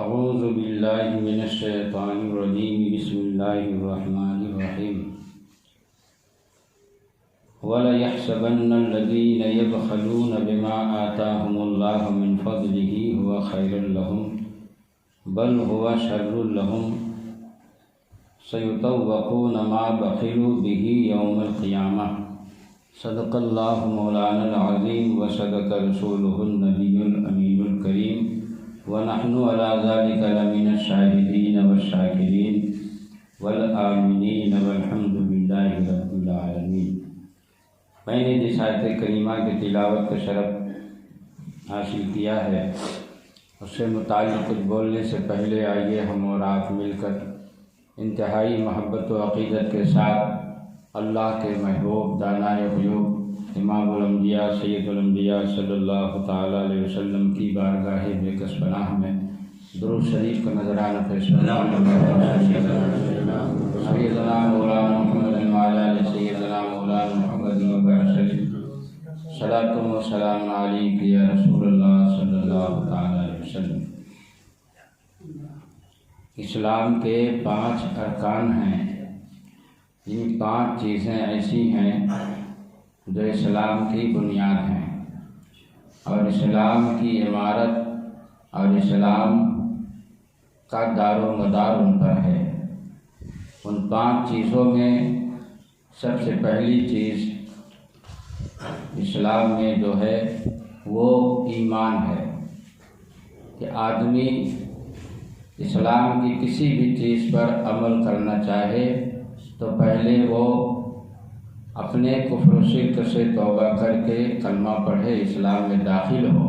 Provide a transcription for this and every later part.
اعوذ باللہ من الشیطان الرجیم بسم اللہ الرحمن الرحیم وَلَيَحْسَبَنَّ الَّذِينَ يَبْخَلُونَ بِمَا آتَاهُمُ اللَّهُ مِنْ فَضْلِهِ هُوَ خَيْرٌ لَهُمْ بَلْ هُوَ شَرٌّ لَهُمْ سَيُطَوَّقُونَ مَا بَخِلُوا بِهِ يَوْمَ الْقِيَامَةِ صدق اللہ مولانا العظیم وصدق رسولہ النبی الامین الکریم ونحن علی ذلک لمن الشاہدین والشاکرین والآمنین والحمد للہ رب العالمین۔ میں نے جس آیت کریمہ کی تلاوت کا شرف حاصل کیا ہے اس سے متعلق کچھ بولنے سے پہلے آئیے ہم اور آپ مل کر انتہائی محبت و عقیدت کے ساتھ اللہ کے محبوب دانائے غیوب امام الانبیاء سید الانبیاء صلی اللہ تعالیٰ علیہ وسلم کی بارگاہ بےکس پناہ میں درود شریف کا نذرانہ پیش سیدنا مولانا محمد وعلی سیدنا مولانا محمد وبرکاتہ صلاۃ و سلام علیک یا رسول اللہ صلی اللہ تعالیٰ علیہ وسلم۔ اسلام کے 5 ارکان ہیں۔ یہ 5 چیزیں ایسی ہیں جو اسلام کی بنیاد ہیں اور اسلام کی عمارت اور اسلام کا دار و مدار ان پر ہے۔ ان 5 چیزوں میں سب سے پہلی چیز اسلام میں جو ہے وہ ایمان ہے کہ آدمی اسلام کی کسی بھی چیز پر عمل کرنا چاہے تو پہلے وہ اپنے کفر و شرک سے توبہ کر کے کلمہ پڑھے، اسلام میں داخل ہو،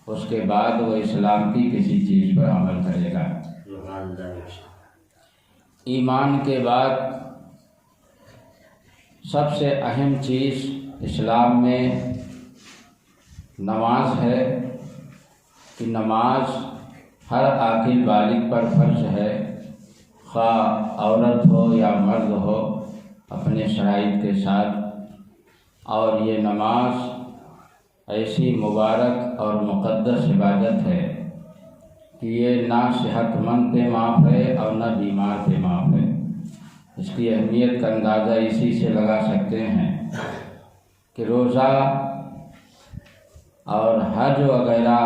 اس کے بعد وہ اسلام کی کسی چیز پر عمل کرے گا۔ ایمان کے بعد سب سے اہم چیز اسلام میں نماز ہے کہ نماز ہر عاقل بالغ پر فرض ہے، خواہ عورت ہو یا مرد ہو اپنے شرائط کے ساتھ۔ اور یہ نماز ایسی مبارک اور مقدس عبادت ہے کہ یہ نہ صحت مند پہ معاف ہے اور نہ بیمار پہ معاف ہے۔ اس کی اہمیت کا اندازہ اسی سے لگا سکتے ہیں کہ روزہ اور حج وغیرہ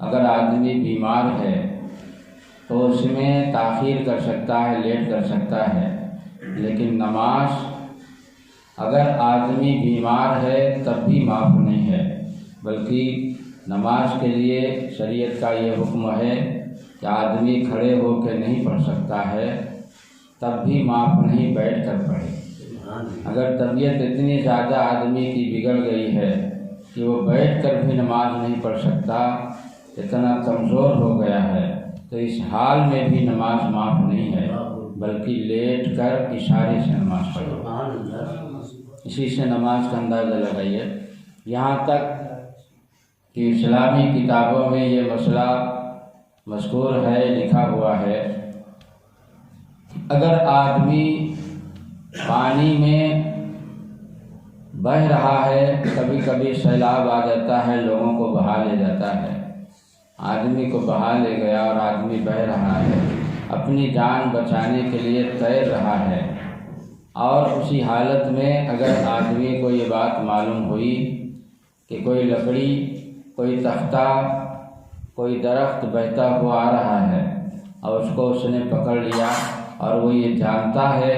اگر آدمی بیمار ہے تو اس میں تاخیر کر سکتا ہے، لیٹ کر سکتا ہے، لیکن نماز اگر آدمی بیمار ہے تب بھی معاف نہیں ہے، بلکہ نماز کے لیے شریعت کا یہ حکم ہے کہ آدمی کھڑے ہو کے نہیں پڑھ سکتا ہے تب بھی معاف نہیں، بیٹھ کر پڑھے۔ اگر طبیعت اتنی زیادہ آدمی کی بگڑ گئی ہے کہ وہ بیٹھ کر بھی نماز نہیں پڑھ سکتا، اتنا کمزور ہو گیا ہے، تو اس حال میں بھی نماز معاف نہیں ہے، بلکہ لیٹ کر اشارے سے نماز پڑھو۔ اسی سے نماز کا اندازہ لگائیے۔ یہاں تک کہ اسلامی کتابوں میں یہ مسئلہ مذکور ہے، لکھا ہوا ہے، اگر آدمی پانی میں بہہ رہا ہے، کبھی کبھی سیلاب آ جاتا ہے، لوگوں کو بہا لے جاتا ہے، آدمی کو بہا لے گیا اور آدمی بہہ رہا ہے، اپنی جان بچانے کے لیے تیر رہا ہے، اور اسی حالت میں اگر آدمی کو یہ بات معلوم ہوئی کہ کوئی لکڑی، کوئی تختہ، کوئی درخت بہتا ہوا آ رہا ہے اور اس کو اس نے پکڑ لیا اور وہ یہ جانتا ہے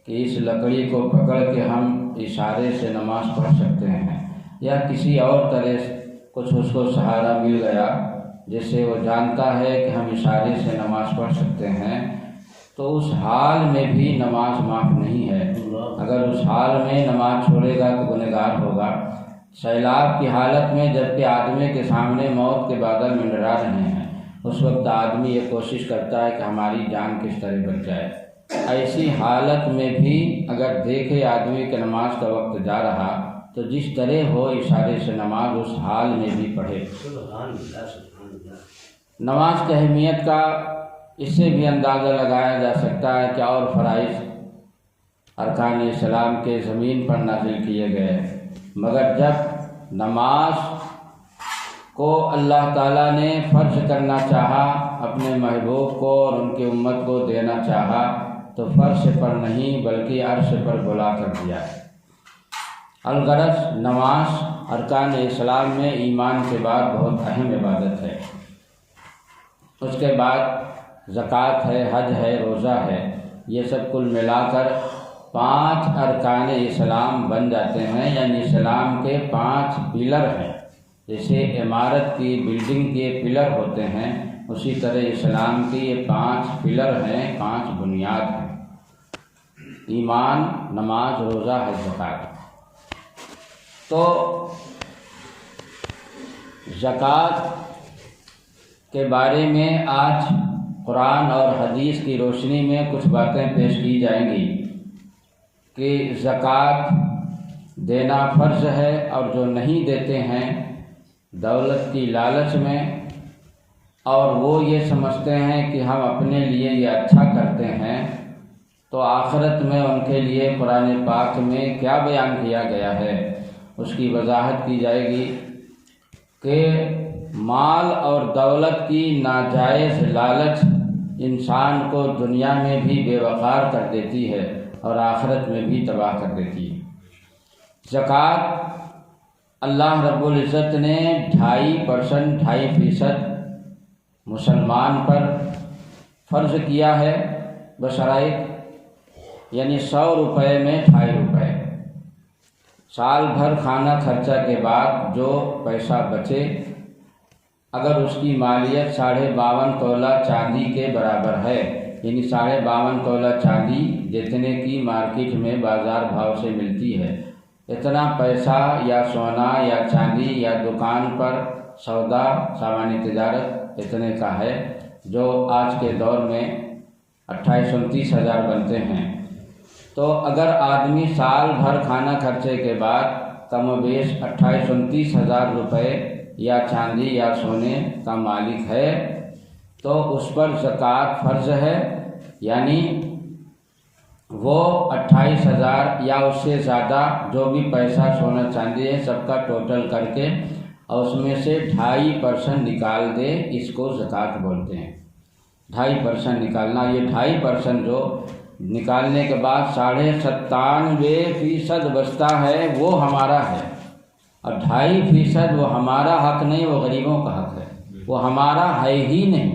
کہ اس لکڑی کو پکڑ کے ہم اشارے سے نماز پڑھ سکتے ہیں، یا کسی اور طرح کچھ اس کو سہارا مل گیا جس سے وہ جانتا ہے کہ ہم اشارے سے نماز پڑھ سکتے ہیں، تو اس حال میں بھی نماز معاف نہیں ہے۔ اگر اس حال میں نماز چھوڑے گا تو گنہگار ہوگا۔ سیلاب کی حالت میں جبکہ آدمی کے سامنے موت کے بادل منڈرا رہے ہیں، اس وقت آدمی یہ کوشش کرتا ہے کہ ہماری جان کس طرح بچ جائے۔ ایسی حالت میں بھی اگر دیکھے آدمی کہ نماز کا وقت جا رہا تو جس طرح ہو اشارے سے نماز اس حال میں بھی پڑھے۔ نماز کی اہمیت کا اس سے بھی اندازہ لگایا جا سکتا ہے کہ اور فرائض ارکان اسلام کے زمین پر نازل کیے گئے، مگر جب نماز کو اللہ تعالیٰ نے فرض کرنا چاہا اپنے محبوب کو اور ان کی امت کو دینا چاہا تو فرش پر نہیں بلکہ عرش پر بلا کر دیا ہے۔ الغرض نماز ارکان اسلام میں ایمان کے بعد بہت اہم عبادت ہے۔ اس کے بعد زکوٰۃ ہے، حج ہے، روزہ ہے، یہ سب کل ملا کر 5 ارکان اسلام بن جاتے ہیں، یعنی اسلام کے 5 پلر ہیں۔ جیسے عمارت کی بلڈنگ کے پلر ہوتے ہیں، اسی طرح اسلام کی یہ 5 پلر ہیں، 5 بنیاد ہیں: ایمان، نماز، روزہ، حج، زکوٰۃ۔ تو زکوٰۃ کے بارے میں آج قرآن اور حدیث کی روشنی میں کچھ باتیں پیش کی جائیں گی کہ زکوٰۃ دینا فرض ہے، اور جو نہیں دیتے ہیں دولت کی لالچ میں، اور وہ یہ سمجھتے ہیں کہ ہم اپنے لیے یہ اچھا کرتے ہیں، تو آخرت میں ان کے لیے قرآن پاک میں کیا بیان کیا گیا ہے اس کی وضاحت کی جائے گی کہ مال اور دولت کی ناجائز لالچ انسان کو دنیا میں بھی بے وقار کر دیتی ہے اور آخرت میں بھی تباہ کر دیتی ہے۔ زکوٰۃ اللہ رب العزت نے 2.5% مسلمان پر فرض کیا ہے بشرائط، یعنی 100 روپے میں 2.5 روپے۔ سال بھر کھانا خرچہ کے بعد جو پیسہ بچے، اگر اس کی مالیت 52.5 تولہ چاندی کے برابر ہے، یعنی 52.5 تولہ چاندی جتنے کی مارکیٹ میں بازار بھاؤ سے ملتی ہے، اتنا پیسہ یا سونا یا چاندی یا دکان پر سودا سامان تجارت اتنے کا ہے، جو آج کے دور میں 28-29 ہزار بنتے ہیں۔ تو اگر آدمی سال بھر کھانا خرچے کے بعد کم و بیش 28-29 ہزار روپے یا چاندی یا سونے کا مالک ہے تو اس پر زکوٰۃ فرض ہے، یعنی وہ 28,000 یا اس سے زیادہ جو بھی پیسہ سونا چاندی ہے سب کا ٹوٹل کر کے اور اس میں سے 2.5% نکال دے، اس کو زکوٰۃ بولتے ہیں۔ 2.5% نکالنا، یہ 2.5% جو نکالنے کے بعد 97.5% بچتا ہے وہ ہمارا ہے، اور 2.5% وہ ہمارا حق نہیں، وہ غریبوں کا حق ہے، وہ ہمارا ہے ہی نہیں۔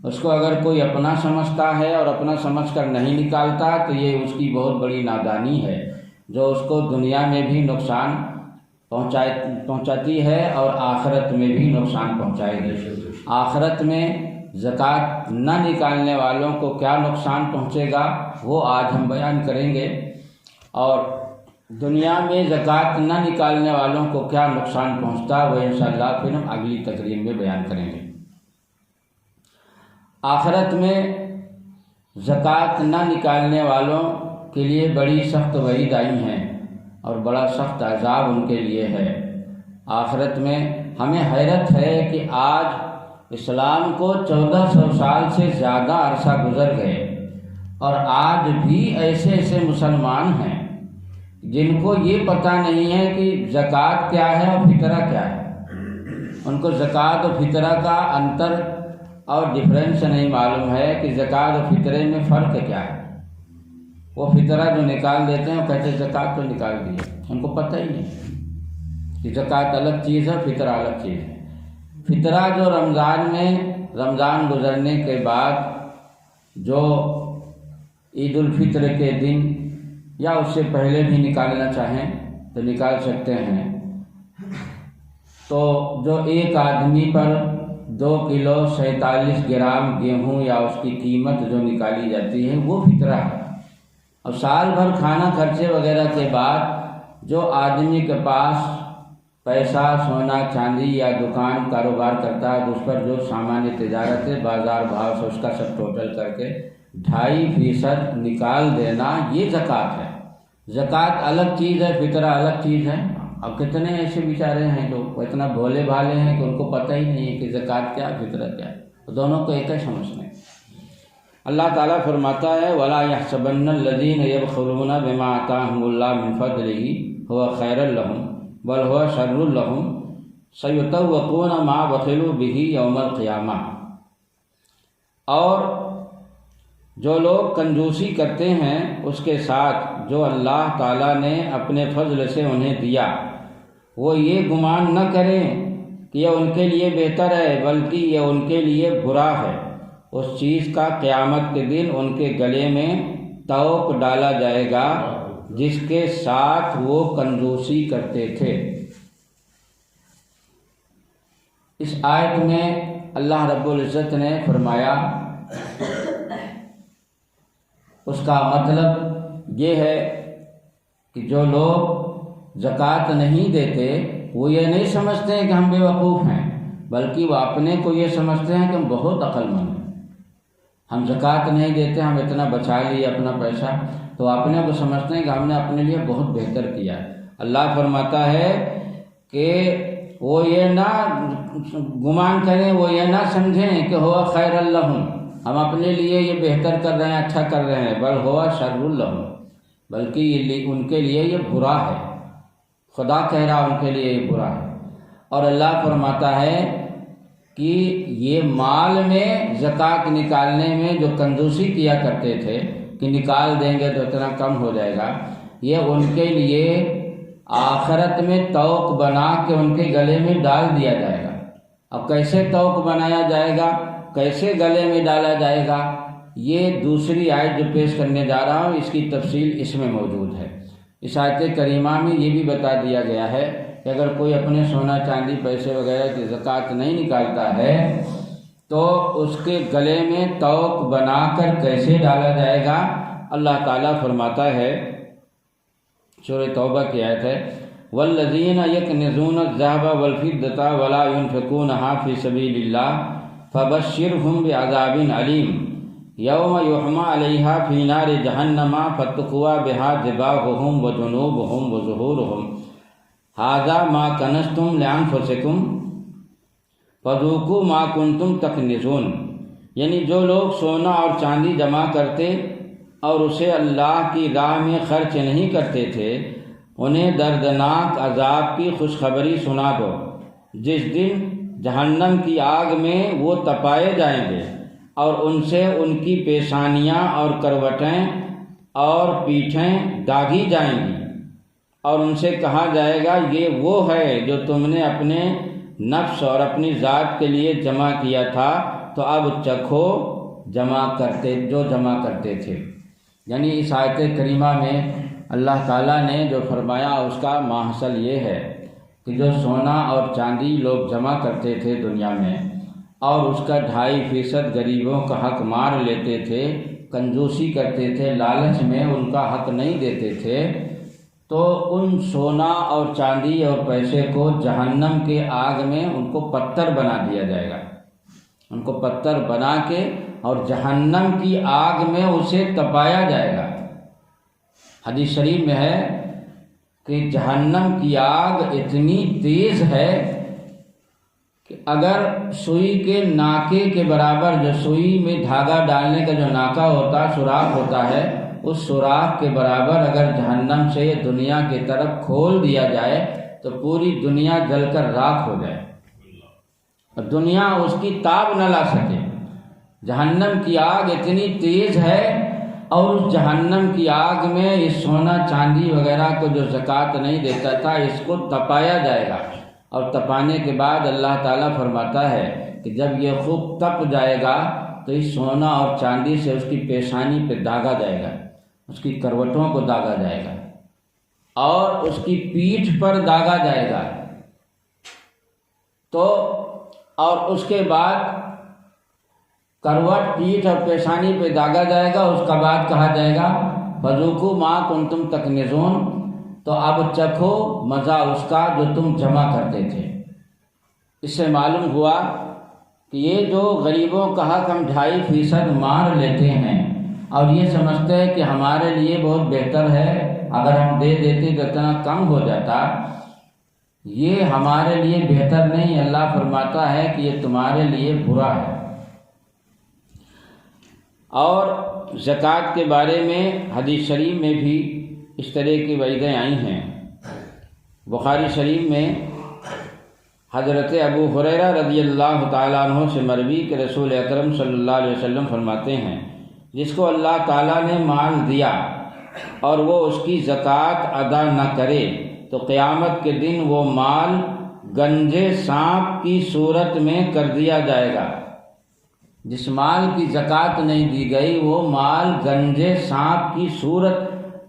اس کو اگر کوئی اپنا سمجھتا ہے اور اپنا سمجھ کر نہیں نکالتا تو یہ اس کی بہت بڑی نادانی ہے، جو اس کو دنیا میں بھی نقصان پہنچاتی ہے اور آخرت میں بھی نقصان پہنچائے گی۔ آخرت میں زکوٰۃ نہ نکالنے والوں کو کیا نقصان پہنچے گا وہ آج ہم بیان کریں گے، اور دنیا میں زکوٰۃ نہ نکالنے والوں کو کیا نقصان پہنچتا وہ انشاءاللہ پھر ہم اگلی تقریر میں بیان کریں گے۔ آخرت میں زکوٰۃ نہ نکالنے والوں کے لیے بڑی سخت وعید آئی ہیں اور بڑا سخت عذاب ان کے لیے ہے۔ آخرت میں ہمیں حیرت ہے کہ آج اسلام کو 1400 سال سے زیادہ عرصہ گزر گئے اور آج بھی ایسے مسلمان ہیں جن کو یہ پتہ نہیں ہے کہ زکوٰۃ کیا ہے اور فطرہ کیا ہے۔ ان کو زکوٰۃ اور فطرہ کا انتر اور ڈفرینس نہیں معلوم ہے کہ زکوٰۃ اور فطرے میں فرق کیا ہے۔ وہ فطرہ جو نکال دیتے ہیں وہ کہتے ہیں زکوٰۃ تو نکال دی، ان کو پتہ ہی نہیں کہ زکوٰۃ الگ چیز ہے، فطرہ الگ چیز ہے۔ فطرہ جو رمضان گزرنے کے بعد جو عید الفطر کے دن یا اس سے پہلے بھی نکالنا چاہیں تو نکال سکتے ہیں۔ تو جو ایک آدمی پر 2 کلو 47 گرام گیہوں یا اس کی قیمت جو نکالی جاتی ہے وہ فطرہ ہے۔ اور سال بھر کھانا خرچے وغیرہ کے بعد جو آدمی کے پاس پیسہ سونا چاندی یا دکان کاروبار کرتا ہے اس پر جو سامان تجارت ہے بازار بھاؤ سے اس کا سب ٹوٹل کر کے 2.5% نکال دینا یہ زکوٰۃ ہے۔ زکوٰۃ الگ چیز ہے، فطرہ الگ چیز ہے۔ اب کتنے ایسے بیچارے ہیں جو اتنا بھولے بھالے ہیں کہ ان کو پتہ ہی نہیں ہے کہ زکوٰۃ کیا فطرہ کیا ہے، دونوں کو ایک ہی سمجھتے ہیں۔ اللہ تعالیٰ فرماتا ہے وَلَا يَحْسَبَنَّ الَّذِينَ يَبْخَلُونَ بِمَا آتَاهُمُ اللَّهُ مِنْ فَضْلِهِ هُوَ خَيْرًا لَهُمْ بَلْ هُوَ شَرٌّ لَهُمْ، سیطوقون ما بخلوا بہ یوم القیامہ، اور جو لوگ کنجوسی کرتے ہیں اس کے ساتھ جو اللہ تعالیٰ نے اپنے فضل سے انہیں دیا، وہ یہ گمان نہ کریں کہ یہ ان کے لیے بہتر ہے، بلکہ یہ ان کے لیے برا ہے۔ اس چیز کا قیامت کے دن ان کے گلے میں طوق ڈالا جائے گا جس کے ساتھ وہ کنجوسی کرتے تھے۔ اس آیت میں اللہ رب العزت نے فرمایا، اس کا مطلب یہ ہے کہ جو لوگ زکوٰۃ نہیں دیتے وہ یہ نہیں سمجھتے ہیں کہ ہم بے وقوف ہیں، بلکہ وہ اپنے کو یہ سمجھتے ہیں کہ ہم بہت عقل مند ہیں۔ ہم زکوٰۃ نہیں دیتے، ہم اتنا بچا لیے اپنا پیسہ، تو اپنے کو سمجھتے ہیں کہ ہم نے اپنے لیے بہت بہتر کیا۔ اللہ فرماتا ہے کہ وہ یہ نہ گمان کریں، وہ یہ نہ سمجھیں کہ ہوا خیر لہم، ہم اپنے لیے یہ بہتر کر رہے ہیں، اچھا کر رہے ہیں، بل ہوا شر لہم، بلکہ یہ ان کے لیے یہ برا ہے۔ خدا کہہ رہا ان کے لیے یہ برا ہے۔ اور اللہ فرماتا ہے کہ یہ مال میں زکوٰۃ نکالنے میں جو کنجوسی کیا کرتے تھے کہ نکال دیں گے تو اتنا کم ہو جائے گا، یہ ان کے لیے آخرت میں طوق بنا کے ان کے گلے میں ڈال دیا جائے گا۔ اب کیسے طوق بنایا جائے گا، کیسے گلے میں ڈالا جائے گا، یہ دوسری آیت جو پیش کرنے جا رہا ہوں اس کی تفصیل اس میں موجود ہے۔ اس آیت کریمہ میں یہ بھی بتا دیا گیا ہے کہ اگر کوئی اپنے سونا چاندی پیسے وغیرہ کی زکوٰۃ نہیں نکالتا ہے تو اس کے گلے میں طوق بنا کر کیسے ڈالا جائے گا۔ اللہ تعالیٰ فرماتا ہے، سورہ توبہ کی آیت ہے، والذین یکنزون الذہب والفضة ولا ينفقونها فی سبیل اللہ فبشرہم بعذاب علیم یوم یحمى علیہا فی نار جہنم فتقوی بہا جباہہم وجنوبہم وظہورہم ھذا ما کنزتم لانفسکم فذوقوا ما کنتم تکنزون۔ یعنی جو لوگ سونا اور چاندی جمع کرتے اور اسے اللہ کی راہ میں خرچ نہیں کرتے تھے، انہیں دردناک عذاب کی خوشخبری سنا دو، جس دن جہنم کی آگ میں وہ تپائے جائیں گے اور ان سے ان کی پیشانیاں اور کروٹیں اور پیٹھیں داغی جائیں گی، اور ان سے کہا جائے گا یہ وہ ہے جو تم نے اپنے نفس اور اپنی ذات کے لیے جمع کیا تھا، تو اب چکھو جمع کرتے تھے۔ یعنی اس آیت کریمہ میں اللہ تعالیٰ نے جو فرمایا اس کا ماحصل یہ ہے کہ جو سونا اور چاندی لوگ جمع کرتے تھے دنیا میں اور اس کا 2.5% غریبوں کا حق مار لیتے تھے، کنجوسی کرتے تھے، لالچ میں ان کا حق نہیں دیتے تھے، تو ان سونا اور چاندی اور پیسے کو جہنم کے آگ میں ان کو پتھر بنا دیا جائے گا، ان کو پتھر بنا کے اور جہنم کی آگ میں اسے تپایا جائے گا۔ حدیث شریف میں ہے کہ جہنم کی آگ اتنی تیز ہے کہ اگر سوئی کے ناکے کے برابر، جو سوئی میں دھاگا ڈالنے کا جو ناکا ہوتا ہے، سوراخ ہوتا ہے، اس سوراخ کے برابر اگر جہنم سے دنیا کی طرف کھول دیا جائے تو پوری دنیا جل کر راکھ ہو جائے اور دنیا اس کی تاب نہ لا سکے۔ جہنم کی آگ اتنی تیز ہے، اور اس جہنم کی آگ میں اس سونا چاندی وغیرہ کو جو زکوٰۃ نہیں دیتا تھا اس کو تپایا جائے گا، اور تپانے کے بعد اللہ تعالیٰ فرماتا ہے کہ جب یہ خوب تپ جائے گا تو اس سونا اور چاندی سے اس کی پیشانی پہ داغا جائے گا، اس کی کروٹوں کو داغا جائے گا اور اس کی پیٹھ پر داغا جائے گا، تو اور اس کے بعد کروٹ، پیٹھ اور پیشانی پہ داغا جائے گا۔ اس کا بعد کہا جائے گا فذوقوا ما کنتم تکنزون، تو اب چکھو مزہ اس کا جو تم جمع کرتے تھے۔ اس سے معلوم ہوا کہ یہ جو غریبوں کا حق ہم 2.5% مار لیتے ہیں اور یہ سمجھتے ہیں کہ ہمارے لیے بہت بہتر ہے، اگر ہم دے دیتے تو اتنا کم ہو جاتا، یہ ہمارے لیے بہتر نہیں۔ اللہ فرماتا ہے کہ یہ تمہارے لیے برا ہے۔ اور زکوٰۃ کے بارے میں حدیث شریف میں بھی اس طرح کی وعیدیں آئی ہیں۔ بخاری شریف میں حضرت ابو ہریرہ رضی اللہ تعالیٰ عنہ سے مروی کہ رسول اکرم صلی اللہ علیہ وسلم فرماتے ہیں جس کو اللہ تعالیٰ نے مال دیا اور وہ اس کی زکوٰۃ ادا نہ کرے تو قیامت کے دن وہ مال گنجے سانپ کی صورت میں کر دیا جائے گا۔ جس مال کی زکوٰۃ نہیں دی گئی وہ مال گنجے سانپ کی صورت،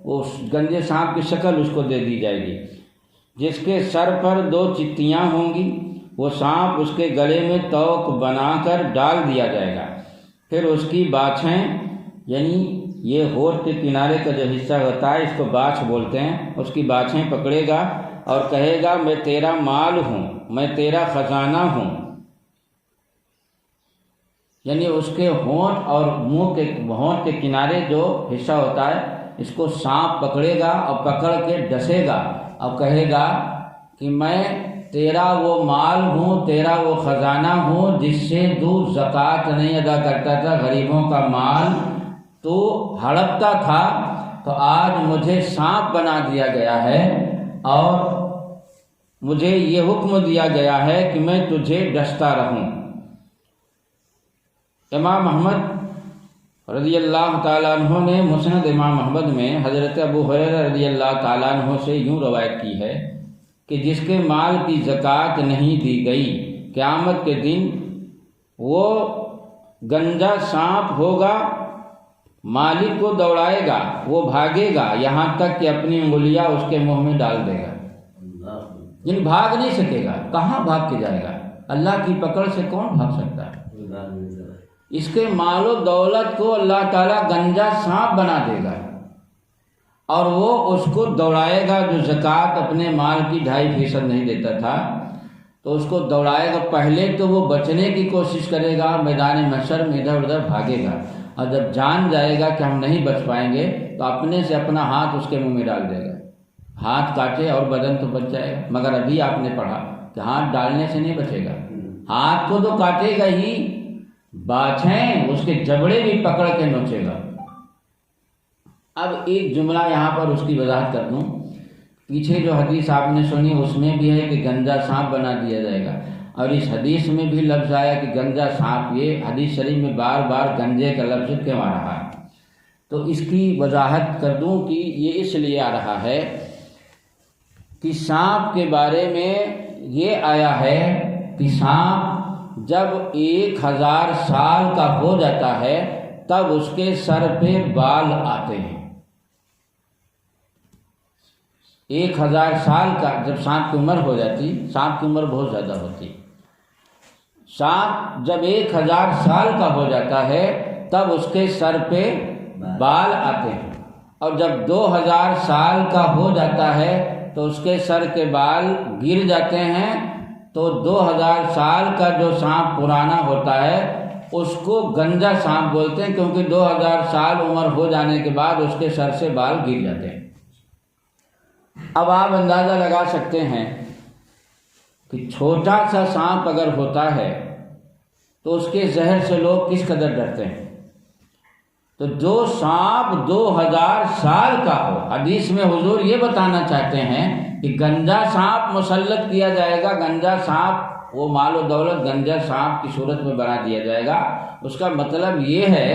وہ گنجے سانپ کی شکل اس کو دے دی جائے گی، جس کے سر پر 2 چتیاں ہوں گی۔ وہ سانپ اس کے گلے میں توق بنا کر ڈال دیا جائے گا، پھر اس کی باچھیں، یعنی یہ ہونٹ کے کنارے کا جو حصہ ہوتا ہے اس کو باچھ بولتے ہیں، اس کی باچھیں پکڑے گا اور کہے گا میں تیرا مال ہوں، میں تیرا خزانہ ہوں۔ یعنی اس کے ہونٹ اور منہ کے ہونٹ کے کنارے جو حصہ ہوتا ہے اس کو سانپ پکڑے گا اور پکڑ کے ڈسے گا اور کہے گا کہ میں تیرا وہ مال ہوں، تیرا وہ خزانہ ہوں جس سے تو زکوٰۃ نہیں ادا کرتا تھا، غریبوں کا مال تو ہڑپتا تھا، تو آج مجھے سانپ بنا دیا گیا ہے اور مجھے یہ حکم دیا گیا ہے کہ میں تجھے ڈستا رہوں۔ امام احمد رضی اللہ تعالیٰ عنہ نے مسند امام احمد میں حضرت ابو ہریرہ رضی اللہ تعالیٰ عنہ سے یوں روایت کی ہے کہ جس کے مال کی زکوٰۃ نہیں دی گئی قیامت کے دن وہ گنجا سانپ ہوگا، مالک کو دوڑائے گا، وہ بھاگے گا یہاں تک کہ اپنی انگلیاں اس کے منہ میں ڈال دے گا، یعنی بھاگ نہیں سکے گا، کہاں بھاگ کے جائے گا؟ اللہ کی پکڑ سے کون بھاگ سکتا ہے؟ اس کے مال و دولت کو اللہ تعالیٰ گنجا سانپ بنا دے گا اور وہ اس کو دوڑائے گا۔ جو زکوٰۃ اپنے مال کی 2.5% نہیں دیتا تھا تو اس کو دوڑائے گا۔ پہلے تو وہ بچنے کی کوشش کرے گا، میدان محشر میں ادھر ادھر بھاگے گا، اور جب جان جائے گا کہ ہم نہیں بچ پائیں گے تو اپنے سے اپنا ہاتھ اس کے منہ میں ڈال دے گا۔ ہاتھ کاٹے اور بدن تو بچ جائے گا، مگر ابھی آپ نے پڑھا کہ ہاتھ ڈالنے سے نہیں بچے گا، ہاتھ کو تو کاٹے گا ہی، باچھیں اس کے جبڑے بھی پکڑ کے نوچے گا۔ اب ایک جملہ یہاں پر اس کی وضاحت کر دوں، پیچھے جو حدیث آپ نے سنی اس میں بھی ہے کہ گنجا سانپ بنا دیا جائے گا، اور اس حدیث میں بھی لفظ آیا کہ گنجا سانپ، یہ حدیث شریف میں بار بار گنجے کا لفظ کیوں آ رہا ہے؟ تو اس کی وضاحت کر دوں کہ یہ اس لیے آ رہا ہے کہ سانپ کے بارے میں یہ آیا ہے کہ سانپ جب 1000 سال کا ہو جاتا ہے تب اس کے سر پہ بال آتے ہیں۔ 1000 سال کا جب سانپ کی عمر ہو جاتی، سانپ کی عمر بہت زیادہ ہوتی، سانپ جب 1000 سال کا ہو جاتا ہے تب اس کے سر پہ بال آتے ہیں، اور جب 2000 سال کا ہو جاتا ہے تو اس کے سر کے بال گر جاتے ہیں۔ تو 2000 سال کا جو سانپ پرانا ہوتا ہے اس کو گنجا سانپ بولتے ہیں، کیونکہ 2000 سال عمر ہو جانے کے بعد اس کے سر سے بال گر جاتے ہیں۔ اب آپ اندازہ لگا سکتے ہیں کہ چھوٹا سا سانپ اگر ہوتا ہے تو اس کے زہر سے لوگ کس قدر ڈرتے ہیں، تو جو سانپ 2000 سال کا ہو، حدیث میں حضور یہ بتانا چاہتے ہیں کہ گنجا سانپ مسلط کیا جائے گا، گنجا سانپ، وہ مال و دولت گنجا سانپ کی صورت میں بنا دیا جائے گا۔ اس کا مطلب یہ ہے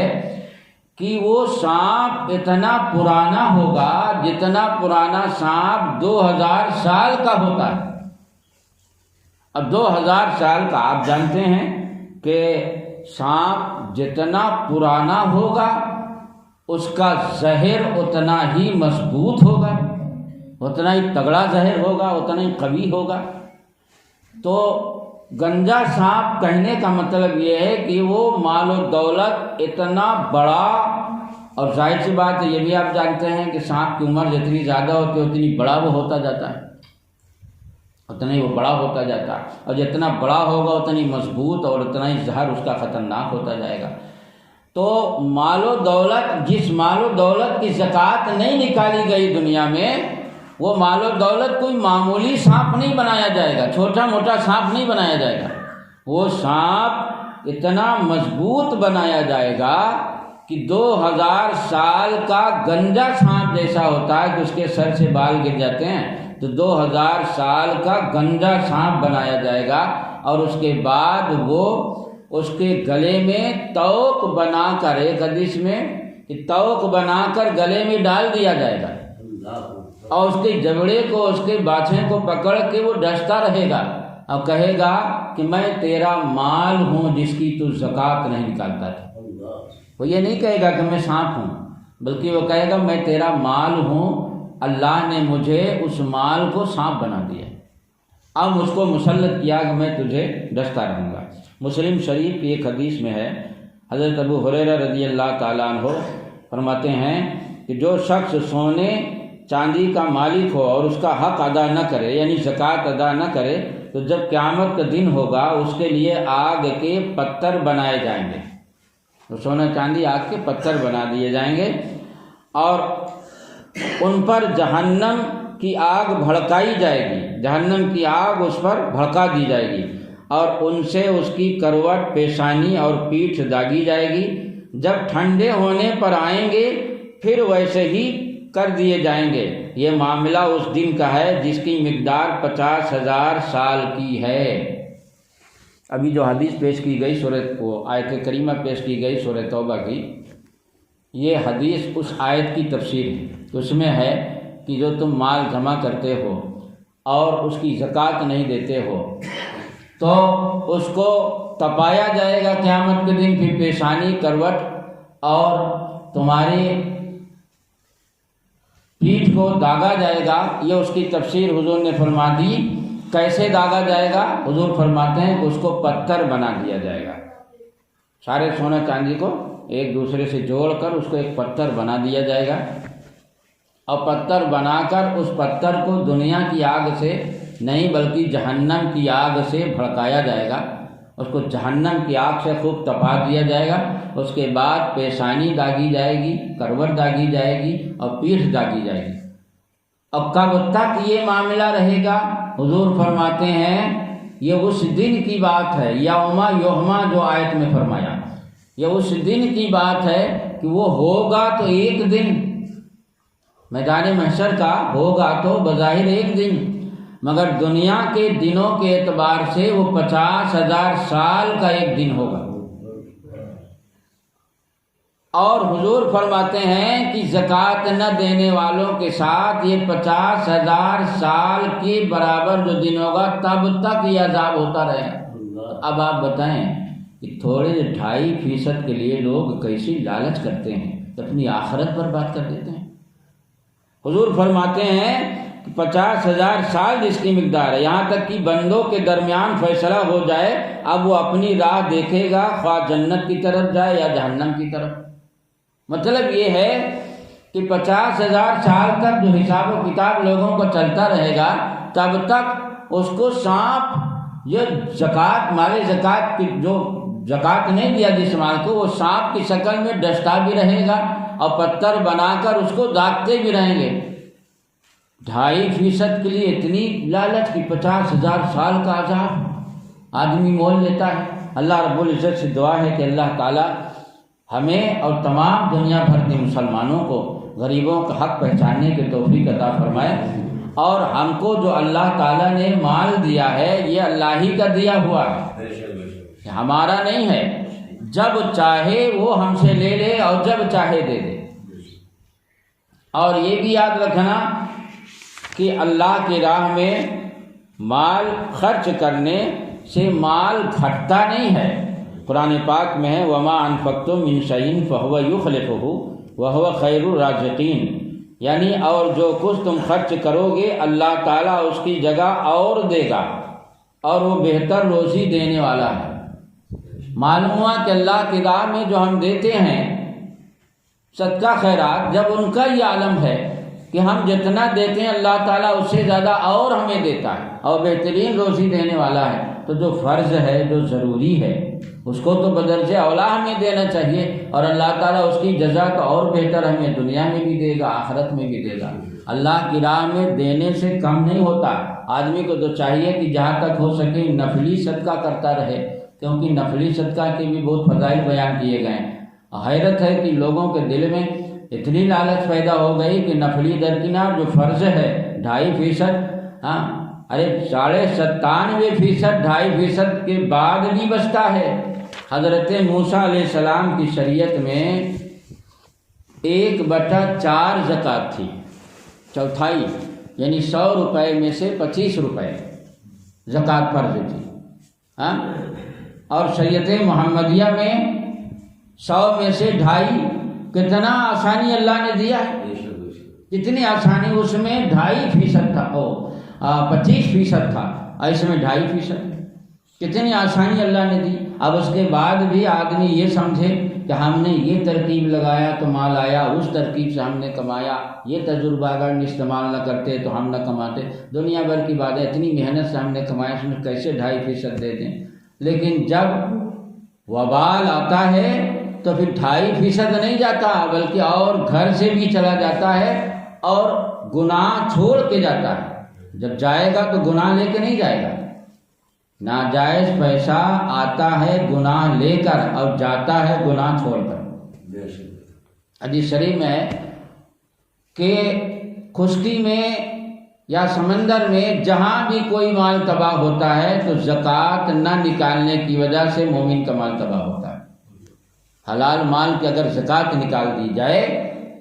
کہ وہ سانپ اتنا پرانا ہوگا جتنا پرانا سانپ 2000 سال کا ہوتا ہے۔ اب 2000 سال کا آپ جانتے ہیں کہ سانپ جتنا پرانا ہوگا اس کا زہر اتنا ہی مضبوط ہوگا، اتنا ہی تگڑا زہر ہوگا، اتنا ہی قوی ہوگا۔ تو گنجا سانپ کہنے کا مطلب یہ ہے کہ وہ مال و دولت اتنا بڑا، اور ظاہر سی بات ہے یہ بھی آپ جانتے ہیں کہ سانپ کی عمر جتنی زیادہ ہوتی ہے اتنی بڑا وہ ہوتا جاتا ہے، اتنا ہی وہ بڑا ہوتا جاتا ہے، اور جتنا بڑا ہوگا اتنی مضبوط اور اتنا ہی زہر اس کا خطرناک ہوتا جائے گا۔ تو مال و دولت، جس مال و دولت کی زکوٰۃ نہیں نکالی گئی دنیا میں، وہ مال و دولت کوئی معمولی سانپ نہیں بنایا جائے گا، چھوٹا موٹا سانپ نہیں بنایا جائے گا، وہ سانپ اتنا مضبوط بنایا جائے گا کہ 2000 سال کا گنجا سانپ جیسا ہوتا ہے کہ اس کے سر سے بال گر جاتے ہیں، تو 2000 سال کا گنجا سانپ بنایا جائے گا، اور اس کے بعد وہ اس کے گلے میں توق بنا کر، ایک حدیث میں کہ توق بنا کر گلے میں ڈال دیا جائے گا، اور اس کے جبڑے کو، اس کے باچھے کو پکڑ کے وہ ڈستا رہے گا اور کہے گا کہ میں تیرا مال ہوں جس کی تو زکوٰۃ نہیں نکالتا تھا۔ وہ یہ نہیں کہے گا کہ میں سانپ ہوں، بلکہ وہ کہے گا میں تیرا مال ہوں، اللہ نے مجھے اس مال کو سانپ بنا دیا، اب مجھ کو مسلط کیا کہ میں تجھے ڈستا رہوں گا۔ مسلم شریف کی ایک حدیث میں ہے، حضرت ابو ہریرہ رضی اللہ تعالیٰ عنہ فرماتے ہیں کہ جو شخص سونے چاندی کا مالک ہو اور اس کا حق ادا نہ کرے، یعنی زکوٰۃ ادا نہ کرے، تو جب قیامت کا دن ہوگا اس کے لیے آگ کے پتھر بنائے جائیں گے، تو سونا چاندی آگ کے پتھر بنا دیے جائیں گے، اور ان پر جہنم کی آگ بھڑکائی جائے گی، جہنم کی آگ اس پر بھڑکا دی جائے گی، اور ان سے اس کی کروٹ، پیشانی اور پیٹھ داغی جائے گی۔ جب ٹھنڈے ہونے پر آئیں گے پھر ویسے ہی کر دیے جائیں گے۔ یہ معاملہ اس دن کا ہے جس کی مقدار 50,000 سال کی ہے۔ ابھی جو حدیث پیش کی گئی وہ آیت کریمہ پیش کی گئی سورہ توبہ کی، یہ حدیث اس آیت کی تفسیر ہے۔ اس میں ہے کہ جو تم مال جمع کرتے ہو اور اس کی زکوٰۃ نہیں دیتے ہو تو اس کو تپایا جائے گا قیامت کے دن، پھر پیشانی، کروٹ اور تمہاری پیٹھ کو داغا جائے گا۔ یہ اس کی تفسیر حضور نے فرما دی۔ کیسے داغا جائے گا؟ حضور فرماتے ہیں کہ اس کو پتھر بنا دیا جائے گا، سارے سونا چاندی کو ایک دوسرے سے جوڑ کر اس کو ایک پتھر بنا دیا جائے گا، اور پتھر بنا کر اس پتھر کو دنیا کی آگ سے نہیں بلکہ جہنم کی آگ سے بھڑکایا جائے گا، اس کو جہنم کی آگ سے خوب تپا دیا جائے گا۔ اس کے بعد پیشانی داغی جائے گی، کروٹ داغی جائے گی اور پیٹھ داغی جائے گی۔ اب کب تک یہ معاملہ رہے گا؟ حضور فرماتے ہیں یہ اس دن کی بات ہے، یوما یوما جو آیت میں فرمایا، یہ اس دن کی بات ہے کہ وہ ہوگا تو ایک دن، میدان محشر کا ہوگا تو بظاہر ایک دن، مگر دنیا کے دنوں کے اعتبار سے وہ 50,000 سال کا ایک دن ہوگا۔ اور حضور فرماتے ہیں کہ زکوٰۃ نہ دینے والوں کے ساتھ یہ 50,000 سال کے برابر جو دن ہوگا تب تک یہ عذاب ہوتا رہے۔ اب آپ بتائیں کہ تھوڑے 2.5% کے لیے لوگ کیسی لالچ کرتے ہیں کہ اپنی آخرت پر بات کر دیتے ہیں۔ حضور فرماتے ہیں کہ 50,000 سال جس کی مقدار ہے، یہاں تک کہ بندوں کے درمیان فیصلہ ہو جائے، اب وہ اپنی راہ دیکھے گا، خواہ جنت کی طرف جائے یا جہنم کی طرف۔ مطلب یہ ہے کہ 50,000 سال تک جو حساب و کتاب لوگوں کو چلتا رہے گا، تب تک اس کو سانپ، یہ زکوٰۃ، مال زکوٰۃ کی جو زکوٰۃ نہیں دیا جس مال کو، وہ سانپ کی شکل میں ڈستا بھی رہے گا اور پتھر بنا کر اس کو داغتے بھی رہیں گے۔ 2.5% کے لیے اتنی لالچ کی 50,000 سال کا عذاب آدمی مول لیتا ہے۔ اللہ رب العزت سے دعا ہے کہ اللہ تعالی ہمیں اور تمام دنیا بھر کے مسلمانوں کو غریبوں کا حق پہچاننے کے توفیق عطا فرمائے، اور ہم کو جو اللہ تعالیٰ نے مال دیا ہے یہ اللہ ہی کا دیا ہوا ہے، ہمارا نہیں ہے۔ جب چاہے وہ ہم سے لے لے اور جب چاہے دے دے۔ اور یہ بھی یاد رکھنا کہ اللہ کی راہ میں مال خرچ کرنے سے مال گھٹتا نہیں ہے۔ قرآن پاک میں ہے وَمَا أَنفَقْتُم مِّن شَيْءٍ فَهُوَ يُخْلِفُهُ وَهُوَ خَيْرُ الرَّازِقِينَ، یعنی اور جو کچھ تم خرچ کرو گے اللہ تعالیٰ اس کی جگہ اور دے گا، اور وہ بہتر روزی دینے والا ہے۔ معلوم ہوا کہ اللہ کی راہ میں جو ہم دیتے ہیں صدقہ خیرات، جب ان کا یہ عالم ہے کہ ہم جتنا دیتے ہیں اللہ تعالیٰ اس سے زیادہ اور ہمیں دیتا ہے اور بہترین روزی دینے والا ہے، تو جو فرض ہے، جو ضروری ہے، اس کو تو بدرجہ اولا ہمیں دینا چاہیے، اور اللہ تعالیٰ اس کی جزا تو اور بہتر ہمیں دنیا میں بھی دے گا، آخرت میں بھی دے گا۔ اللہ کی راہ میں دینے سے کم نہیں ہوتا۔ آدمی کو تو چاہیے کہ جہاں تک ہو سکے نفلی صدقہ کرتا رہے، کیونکہ نفلی صدقہ کے بھی بہت فضائل بیان کیے گئے ہیں۔ حیرت ہے کہ لوگوں کے دل میں اتنی لالچ پیدا ہو گئی کہ نفلی درکنار جو فرض ہے 2.5%, ہاں ارے 97.5%, 2.5% کے بعد بھی بچتا ہے۔ حضرت موسیٰ علیہ السلام کی شریعت میں 1/4 زکوٰۃ تھی، چوتھائی، یعنی 100 روپے میں سے 25 روپے زکوٰۃ فرض تھی، ہاں، اور شریعت محمدیہ میں 100 میں سے 2.5، کتنا آسانی اللہ نے دیا ہے، کتنی آسانی، اس میں 2.5% تھا، 25% تھا، اور اس میں 2.5%، کتنی آسانی اللہ نے دی۔ اب اس کے بعد بھی آدمی یہ سمجھے کہ ہم نے یہ ترکیب لگایا تو مال آیا، اس ترکیب سے ہم نے کمایا، یہ تجربہ اگر ہم استعمال نہ کرتے تو ہم نہ کماتے، دنیا بھر کی بات ہے، اتنی محنت سے ہم نے کمایا، اس میں کیسے 2.5% دے دیں۔ لیکن جب وبال آتا ہے تو پھر 2.5% نہیں جاتا، بلکہ اور گھر سے بھی چلا جاتا ہے اور گناہ چھوڑ کے جاتا ہے۔ جب جائے گا تو گناہ لے کے نہیں جائے گا، ناجائز پیسہ آتا ہے گناہ لے کر اور جاتا ہے گناہ چھوڑ کر۔ حدیث شریف میں ہے کہ خشکی میں یا سمندر میں جہاں بھی کوئی مال تباہ ہوتا ہے تو زکوٰۃ نہ نکالنے کی وجہ سے مومن کا مال تباہ ہوتا ہے۔ حلال مال کی اگر زکوٰۃ نکال دی جائے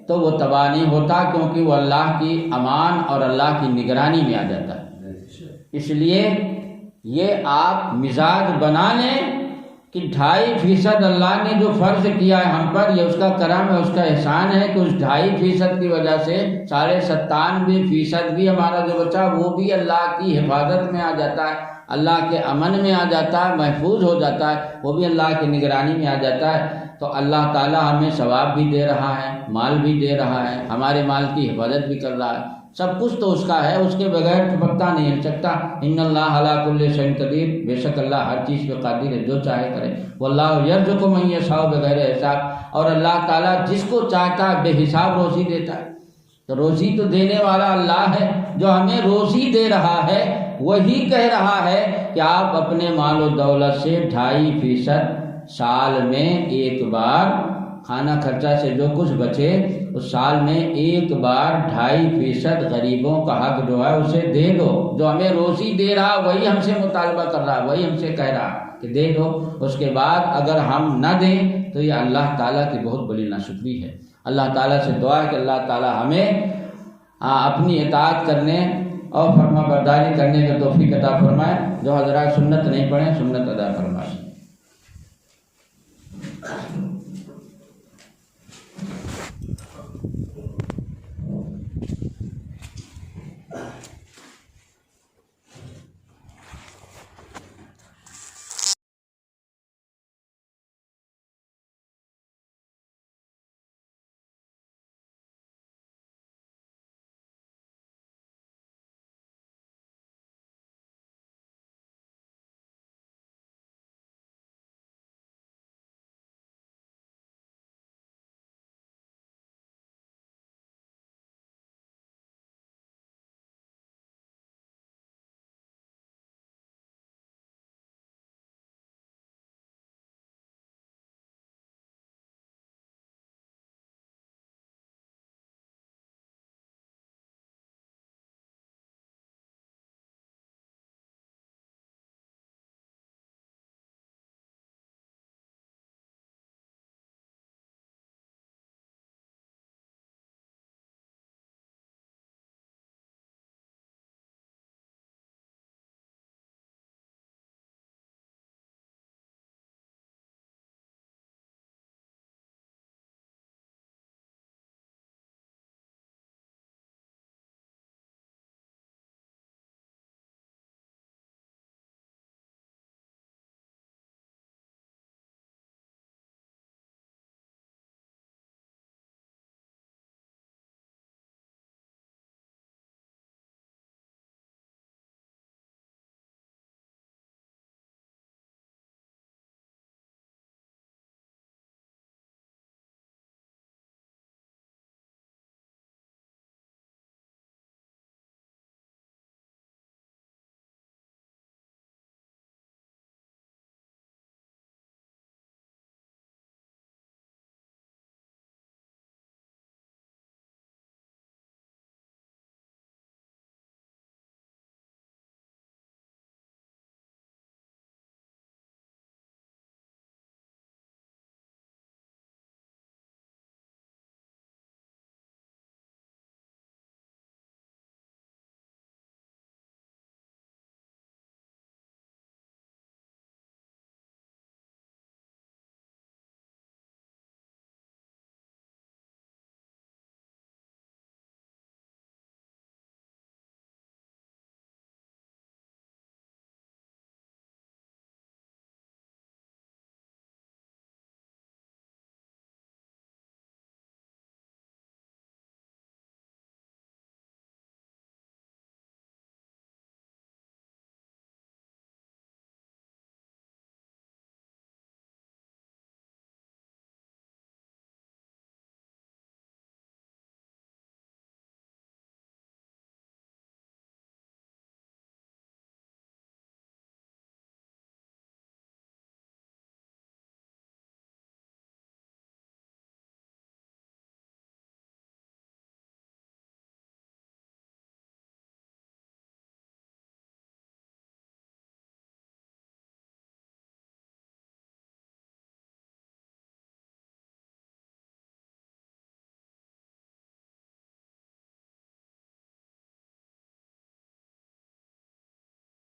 تو وہ تباہ نہیں ہوتا، کیونکہ وہ اللہ کی امان اور اللہ کی نگرانی میں آ جاتا ہے۔ اس لیے یہ آپ مزاج بنا لیں کہ 2.5% اللہ نے جو فرض کیا ہے ہم پر، یہ اس کا کرم ہے، اس کا احسان ہے کہ اس 2.5% کی وجہ سے 97.5% بھی ہمارا جو بچا وہ بھی اللہ کی حفاظت میں آ جاتا ہے، اللہ کے امن میں آ جاتا ہے، محفوظ ہو جاتا ہے، وہ بھی اللہ کی نگرانی میں آ جاتا ہے۔ تو اللہ تعالیٰ ہمیں ثواب بھی دے رہا ہے، مال بھی دے رہا ہے، ہمارے مال کی حفاظت بھی کر رہا ہے، سب کچھ تو اس کا ہے، اس کے بغیر تو پتہ نہیں ہل سکتا۔ ان اللہ علی کل شیء قدیر، بے شک اللہ ہر چیز پہ قادر ہے، جو چاہے کرے۔ واللہ یرزق من یشاء بغیر حساب، اور اللہ تعالیٰ جس کو چاہتا ہے بے حساب روزی دیتا ہے۔ تو روزی تو دینے والا اللہ ہے، جو ہمیں روزی دے رہا ہے وہی کہہ رہا ہے کہ آپ اپنے مال و دولت سے 2.5% سال میں ایک بار، کھانا خرچہ سے جو کچھ بچے اس سال میں ایک بار 2.5% غریبوں کا حق جو ہے اسے دے دو۔ جو ہمیں روزی دے رہا وہی ہم سے مطالبہ کر رہا، وہی ہم سے کہہ رہا کہ دے دو۔ اس کے بعد اگر ہم نہ دیں تو یہ اللہ تعالیٰ کی بہت بڑی ناشکری ہے۔ اللہ تعالیٰ سے دعا ہے کہ اللہ تعالیٰ ہمیں اپنی اطاعت کرنے اور فرما برداری کرنے کا توفیق عطا فرمائے۔ جو حضرات سنت نہیں پڑھیں سنت ادا فرمائے۔